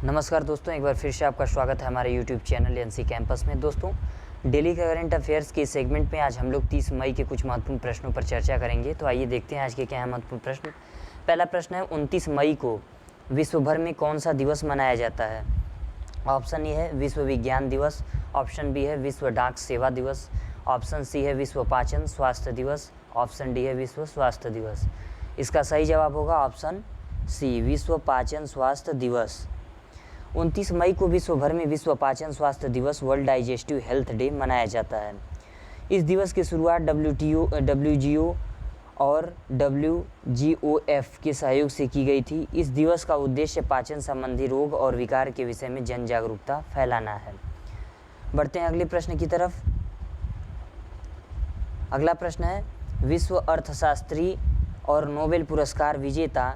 नमस्कार दोस्तों, एक बार फिर से आपका स्वागत है हमारे YouTube चैनल एनसी कैंपस में। दोस्तों, डेली करंट अफेयर्स के सेगमेंट में आज हम लोग 30 मई के कुछ महत्वपूर्ण प्रश्नों पर चर्चा करेंगे। तो आइए देखते हैं आज के क्या है महत्वपूर्ण प्रश्न। पहला प्रश्न है, 29 मई को विश्व भर में कौन सा दिवस मनाया जाता है? ऑप्शन ए है विश्व विज्ञान दिवस, ऑप्शन बी है विश्व डाक सेवा दिवस, ऑप्शन सी है विश्व पाचन स्वास्थ्य दिवस, ऑप्शन डी है विश्व स्वास्थ्य दिवस। इसका सही जवाब होगा ऑप्शन सी, विश्व पाचन स्वास्थ्य दिवस। 29 मई को विश्व भर में विश्व पाचन स्वास्थ्य दिवस वर्ल्ड डाइजेस्टिव हेल्थ डे मनाया जाता है। इस दिवस की शुरुआत WTO और WGOF के सहयोग से की गई थी। इस दिवस का उद्देश्य पाचन संबंधी रोग और विकार के विषय में जन जागरूकता फैलाना है। बढ़ते हैं अगले प्रश्न की तरफ। अगला प्रश्न है, विश्व अर्थशास्त्री और नोबेल पुरस्कार विजेता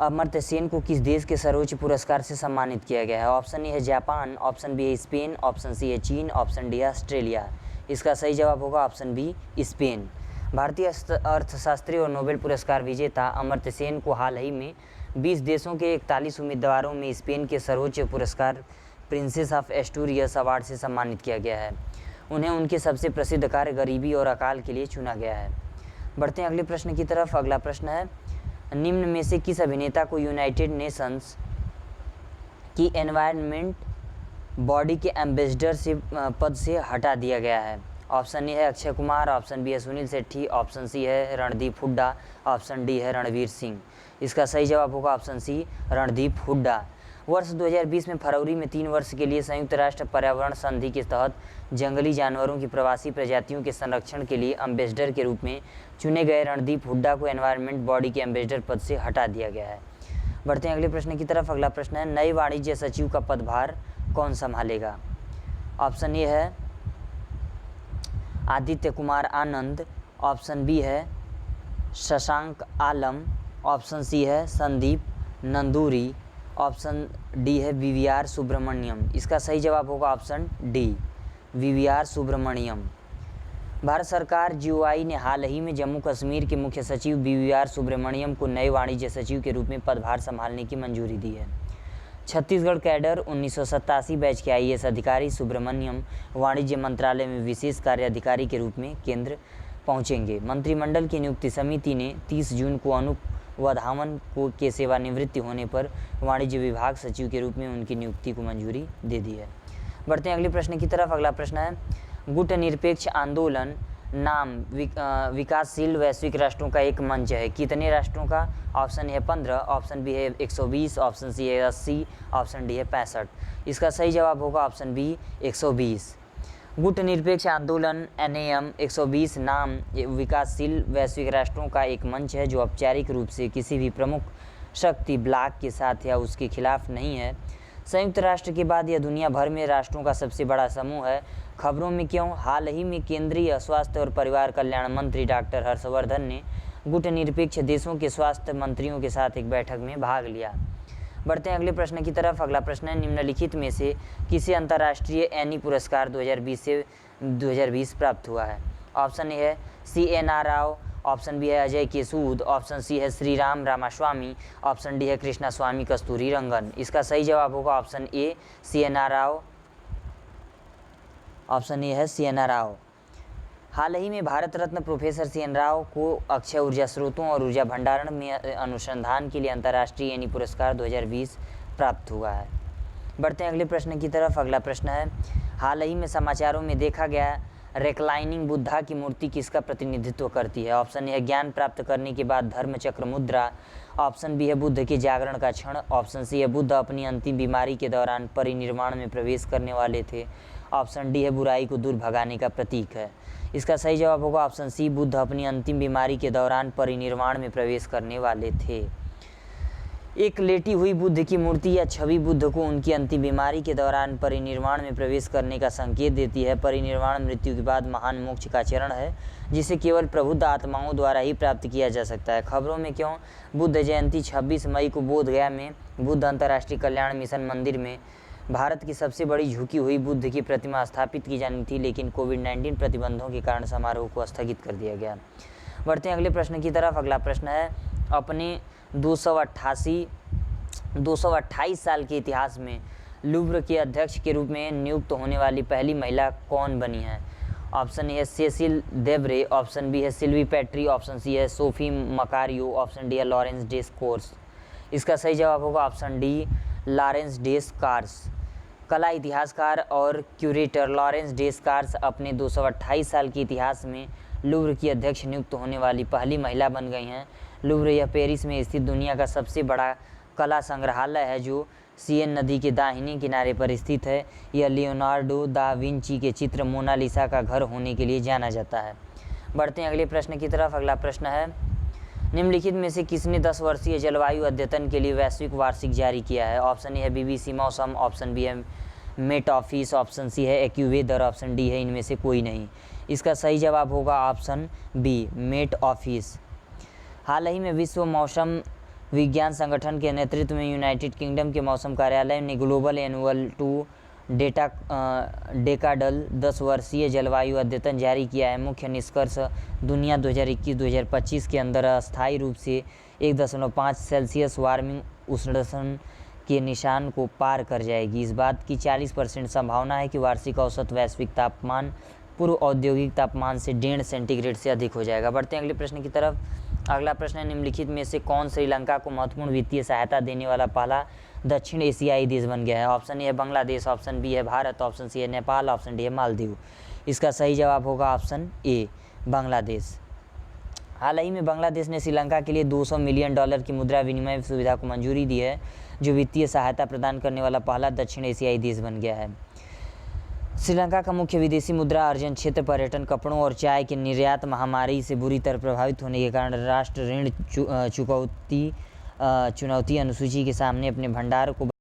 अमर्त्य सेन को किस देश के सर्वोच्च पुरस्कार से सम्मानित किया गया है? ऑप्शन ए है जापान, ऑप्शन बी है स्पेन, ऑप्शन सी है चीन, ऑप्शन डी है ऑस्ट्रेलिया। इसका सही जवाब होगा ऑप्शन बी, स्पेन। भारतीय अर्थशास्त्री और नोबेल पुरस्कार विजेता अमर्त्य सेन को हाल ही में 20 देशों के 41 उम्मीदवारों में स्पेन के सर्वोच्च पुरस्कार प्रिंसेस ऑफ एस्टूरियस अवार्ड से सम्मानित किया गया है। उन्हें उनके सबसे प्रसिद्ध कार्य गरीबी और अकाल के लिए चुना गया है। बढ़ते हैं अगले प्रश्न की तरफ। अगला प्रश्न है, निम्न में से किस अभिनेता को यूनाइटेड नेशंस की एनवायरनमेंट बॉडी के एम्बेसडर पद से हटा दिया गया है? ऑप्शन ए है अक्षय कुमार, ऑप्शन बी है सुनील शेट्टी, ऑप्शन सी है रणदीप हुड्डा, ऑप्शन डी है रणवीर सिंह। इसका सही जवाब होगा ऑप्शन सी, रणदीप हुड्डा। वर्ष 2020 में फरवरी में 3 वर्ष के लिए संयुक्त राष्ट्र पर्यावरण संधि के तहत जंगली जानवरों की प्रवासी प्रजातियों के संरक्षण के लिए एम्बेसडर के रूप में चुने गए रणदीप हुड्डा को एनवायरनमेंट बॉडी के एम्बेसडर पद से हटा दिया गया है। बढ़ते हैं अगले प्रश्न की तरफ। अगला प्रश्न है, नए वाणिज्य सचिव का पदभार कौन संभालेगा? ऑप्शन ए है आदित्य कुमार आनंद, ऑप्शन बी है शशांक आलम, ऑप्शन सी है संदीप नंदूरी, ऑप्शन डी है VVR सुब्रमण्यम। इसका सही जवाब होगा option D, VVR Subramanyam. Bharat सरकार GOI ने हाल ही में जम्मू कश्मीर के मुख्य सचिव VVR सुब्रमण्यम को नए वाणिज्य सचिव के रूप में पदभार संभालने की मंजूरी दी है। छत्तीसगढ़ कैडर 1987 बैच के IAS अधिकारी सुब्रमण्यम वाणिज्य मंत्रालय में विशेष कार्याधिकारी के रूप में केंद्र पहुंचेंगे। मंत्रिमंडल की नियुक्ति समिति ने 30 जून को अनूप वधावन को के सेवानिवृत्ति होने पर वाणिज्य विभाग सचिव के रूप में उनकी नियुक्ति को मंजूरी दे दी है। बढ़ते हैं अगले प्रश्न की तरफ। अगला प्रश्न है, गुटनिरपेक्ष आंदोलन नाम विकासशील वैश्विक राष्ट्रों का एक मंच है। कितने राष्ट्रों का? ऑप्शन है 15, ऑप्शन बी है 120, ऑप्शन सी है 80, ऑप्शन डी है 65। इसका सही जवाब होगा ऑप्शन बी, 120। गुटनिरपेक्ष आंदोलन NAM 120 नाम विकासशील वैश्विक राष्ट्रों का एक मंच है जो औपचारिक रूप से किसी भी प्रमुख शक्ति ब्लॉक के साथ या उसके खिलाफ नहीं है। संयुक्त राष्ट्र के बाद यह दुनिया भर में राष्ट्रों का सबसे बड़ा समूह है। खबरों में क्यों? हाल ही में केंद्रीय स्वास्थ्य और परिवार कल्याण मंत्री डॉक्टर हर्षवर्धन ने गुटनिरपेक्ष देशों के स्वास्थ्य मंत्रियों के साथ एक बैठक में भाग लिया। बढ़ते हैं अगले प्रश्न की तरफ। अगला प्रश्न है, निम्नलिखित में से किसे अंतर्राष्ट्रीय एनी पुरस्कार 2020 प्राप्त हुआ है? ऑप्शन ए है CNR राव, ऑप्शन बी है अजय के सूद, ऑप्शन सी है श्रीराम रामास्वामी, ऑप्शन डी है कृष्णा स्वामी कस्तूरी रंगन। इसका सही जवाब होगा option A, CNR Rao. Option A है CNR राव। हाल ही में भारत रत्न प्रोफेसर CN राव को अक्षय ऊर्जा स्रोतों और ऊर्जा भंडारण में अनुसंधान के लिए अंतर्राष्ट्रीय एनी पुरस्कार 2020 प्राप्त हुआ है। बढ़ते हैं अगले प्रश्न की तरफ। अगला प्रश्न है, हाल ही में समाचारों में देखा गया रेक्लाइनिंग बुद्धा की मूर्ति किसका प्रतिनिधित्व करती है? ऑप्शन ए है ज्ञान प्राप्त करने के बाद धर्म चक्र मुद्रा, ऑप्शन बी है बुद्ध के जागरण का क्षण, ऑप्शन सी है बुद्ध अपनी अंतिम बीमारी के दौरान परिनिर्वाण में प्रवेश करने वाले थे, ऑप्शन डी है बुराई को दूर भगाने का प्रतीक है। इसका सही जवाब होगा ऑप्शन सी, बुद्ध अपनी अंतिम बीमारी के दौरान परिनिर्वाण में प्रवेश करने वाले थे। एक लेटी हुई बुद्ध की मूर्ति या छवि बुद्ध को उनकी अंतिम बीमारी के दौरान परिनिर्वाण में प्रवेश करने का संकेत देती है। परिनिर्वाण मृत्यु के बाद महान मोक्ष का चरण है जिसे केवल प्रबुद्ध आत्माओं द्वारा ही प्राप्त किया जा सकता है। खबरों में क्यों? बुद्ध जयंती 26 मई को बोधगया में बुद्ध अंतर्राष्ट्रीय कल्याण मिशन मंदिर में भारत की सबसे बड़ी झुकी हुई बुद्ध की प्रतिमा स्थापित की जानी थी, लेकिन कोविड-19 प्रतिबंधों के कारण समारोह को स्थगित कर दिया गया। बढ़ते हैं अगले प्रश्न की तरफ। अगला प्रश्न है, अपने 288 228 साल के इतिहास में लूव्र के अध्यक्ष के रूप में नियुक्त होने वाली पहली महिला कौन बनी है? ऑप्शन ए है सेसिल देब्रे, ऑप्शन बी है सिल्वी पैट्री, ऑप्शन सी है सोफी मकारियो, ऑप्शन डी है लॉरेंस डेस्कोर्स। इसका सही जवाब होगा ऑप्शन डी लॉरेंस डेस्कार्स। कला इतिहासकार और क्यूरेटर लॉरेंस डेस्कार्स अपने 228 साल के इतिहास में लूव्र की अध्यक्ष नियुक्त होने वाली पहली महिला बन गई हैं। लूव्र यह पेरिस में स्थित दुनिया का सबसे बड़ा कला संग्रहालय है जो सीएन नदी के दाहिने किनारे पर स्थित है। यह लियोनार्डो दा विंची के चित्र मोनालिसा का घर होने के लिए जाना जाता है। बढ़ते हैं अगले प्रश्न की तरफ। अगला प्रश्न है, निम्नलिखित में से किसने 10 वर्षीय जलवायु अद्यतन के लिए वैश्विक वार्षिक जारी किया है? ऑप्शन ए है बीबीसी मौसम, ऑप्शन बी है मेट ऑफिस, ऑप्शन सी है एक्यूवेदर, ऑप्शन डी है इनमें से कोई नहीं। इसका सही जवाब होगा ऑप्शन बी मेट ऑफिस। हाल ही में विश्व मौसम विज्ञान संगठन के नेतृत्व में यूनाइटेड किंगडम के मौसम कार्यालय ने ग्लोबल एनुअल टू डेकाडल 10 वर्षीय जलवायु अद्यतन जारी किया है। मुख्य निष्कर्ष, दुनिया 2021-2025 के अंदर अस्थायी रूप से 1.5 सेल्सियस वार्मिंग उष्णता के निशान को पार कर जाएगी। इस बात की 40% संभावना है कि वार्षिक औसत वैश्विक तापमान पूर्व औद्योगिक तापमान से 1.5 सेंटीग्रेड से अधिक हो जाएगा। बढ़ते हैं अगले प्रश्न की तरफ। अगला प्रश्न है, निम्नलिखित में से कौन श्रीलंका को महत्वपूर्ण वित्तीय सहायता देने वाला पहला दक्षिण एशियाई देश बन गया है? ऑप्शन ए है बांग्लादेश, ऑप्शन बी है भारत, ऑप्शन सी है नेपाल, ऑप्शन डी है मालदीव। इसका सही जवाब होगा ऑप्शन ए बांग्लादेश। हाल ही में बांग्लादेश ने श्रीलंका के लिए $200 मिलियन की मुद्रा विनिमय सुविधा को मंजूरी दी है, जो वित्तीय सहायता प्रदान करने वाला पहला दक्षिण एशियाई देश बन गया है। श्रीलंका का मुख्य विदेशी मुद्रा अर्जन क्षेत्र पर्यटन, कपड़ों और चाय के निर्यात महामारी से बुरी तरह प्रभावित होने के कारण राष्ट्र ऋण चुनौती अनुसूची के सामने अपने भंडार को